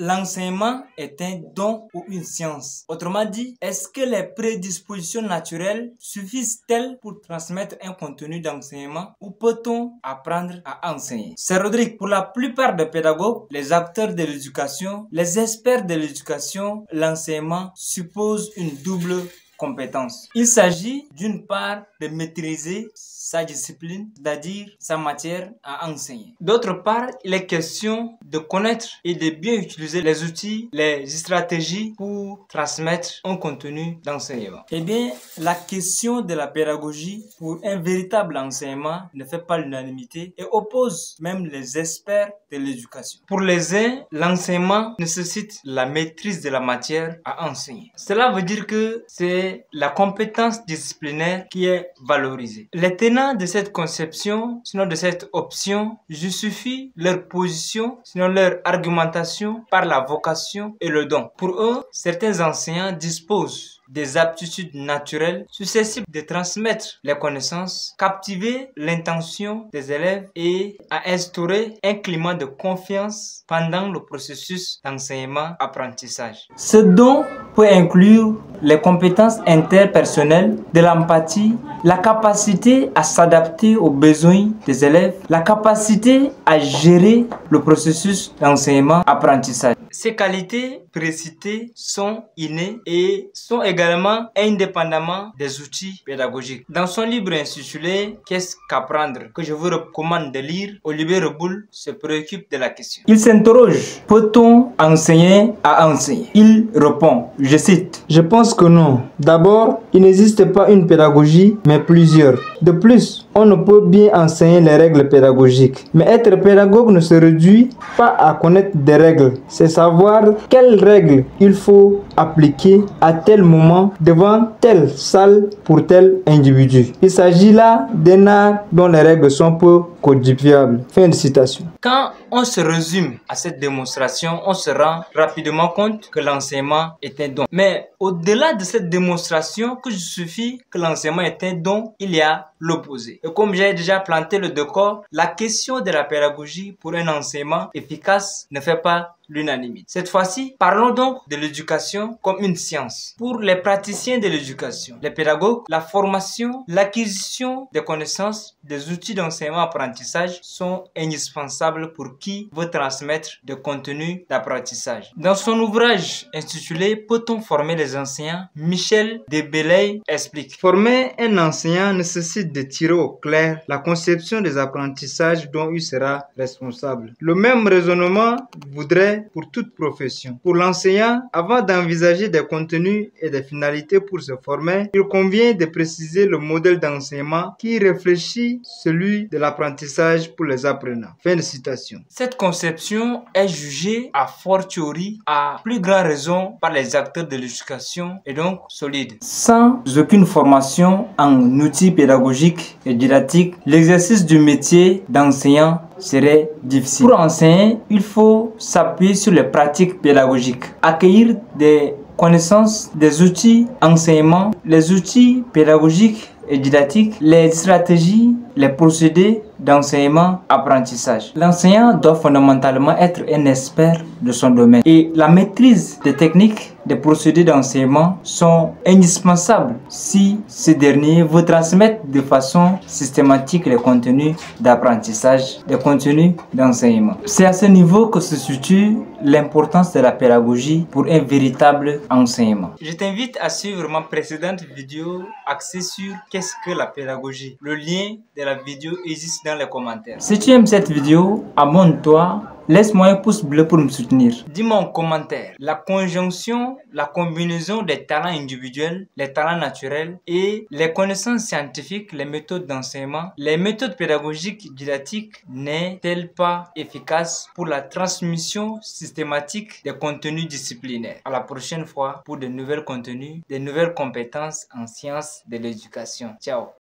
l'enseignement est un don ou une science? Autrement dit, est-ce que les prédispositions naturelles suffisent-elles pour transmettre un contenu d'enseignement ou peut-on apprendre à enseigner? C'est Rodrigue. Pour la plupart des pédagogues, les acteurs de l'éducation, les experts de l'éducation, l'enseignement suppose une double compétence. Il s'agit d'une part de maîtriser sa discipline, c'est-à-dire sa matière à enseigner. D'autre part, il est question de connaître et de bien utiliser les outils, les stratégies pour transmettre un contenu d'enseignement. Eh bien, la question de la pédagogie pour un véritable enseignement ne fait pas l'unanimité et oppose même les experts de l'éducation. Pour les uns, l'enseignement nécessite la maîtrise de la matière à enseigner. Cela veut dire que c'est la compétence disciplinaire qui est valorisée. Les tenants de cette conception, sinon de cette option, justifient leur position, sinon leur argumentation par la vocation et le don. Pour eux, certains enseignants disposent des aptitudes naturelles susceptibles de transmettre les connaissances, captiver l'intention des élèves et à instaurer un climat de confiance pendant le processus d'enseignement-apprentissage. Ce don peut inclure les compétences interpersonnelles, de l'empathie, la capacité à s'adapter aux besoins des élèves, la capacité à gérer le processus d'enseignement-apprentissage. Ces qualités précitées sont innées et sont également indépendamment des outils pédagogiques. Dans son livre intitulé « Qu'est-ce qu'apprendre ?», que je vous recommande de lire, Olivier Reboul se préoccupe de la question. Il s'interroge: peut-on enseigner à enseigner? Il répond, je cite: « Je pense que non. D'abord, il n'existe pas une pédagogie, mais plusieurs. De plus, on ne peut bien enseigner les règles pédagogiques. Mais être pédagogue ne se réduit pas à connaître des règles. C'est savoir quelles règles il faut appliquer à tel moment devant telle salle pour tel individu. Il s'agit là d'un art dont les règles sont peu codifiables. » Fin de citation. Quand on se résume à cette démonstration, on se rend rapidement compte que l'enseignement est un don. Mais au-delà de cette démonstration que je suffit que l'enseignement est un don, il y a l'opposé. Et comme j'ai déjà planté le décor, la question de la pédagogie pour un enseignement efficace ne fait pas l'unanimité. Cette fois-ci, parlons donc de l'éducation comme une science. Pour les praticiens de l'éducation, les pédagogues, la formation, l'acquisition des connaissances, des outils d'enseignement-apprentissage sont indispensables pour qui veut transmettre des contenus d'apprentissage. Dans son ouvrage intitulé « Peut-on former les enseignants ?», Michel Debellay explique: former un enseignant nécessite de tirer au clair la conception des apprentissages dont il sera responsable. Le même raisonnement voudrait pour toute profession. Pour l'enseignant, avant d'envisager des contenus et des finalités pour se former, il convient de préciser le modèle d'enseignement qui réfléchit celui de l'apprentissage pour les apprenants. Fin de citation. Cette conception est jugée a fortiori à plus grande raison par les acteurs de l'éducation et donc solide. Sans aucune formation en outils pédagogiques et didactiques, l'exercice du métier d'enseignant serait difficile. Pour enseigner, il faut s'appuyer sur les pratiques pédagogiques, accueillir des connaissances, des outils enseignement, les outils pédagogiques et didactiques, les stratégies, les procédés d'enseignement-apprentissage. L'enseignant doit fondamentalement être un expert de son domaine et la maîtrise des techniques, des procédés d'enseignement sont indispensables si ce dernier veut transmettre de façon systématique les contenus d'apprentissage, les contenus d'enseignement. C'est à ce niveau que se situe l'importance de la pédagogie pour un véritable enseignement. Je t'invite à suivre ma précédente vidéo axée sur qu'est-ce que la pédagogie. Le lien de la vidéo existe dans les commentaires. Si tu aimes cette vidéo, abonne-toi. Laisse-moi un pouce bleu pour me soutenir. Dis-moi en commentaire la conjonction, la combinaison des talents individuels, les talents naturels et les connaissances scientifiques, les méthodes d'enseignement, les méthodes pédagogiques didactiques n'est-elle pas efficace pour la transmission systématique des contenus disciplinaires? À la prochaine fois pour de nouveaux contenus, de nouvelles compétences en sciences de l'éducation. Ciao!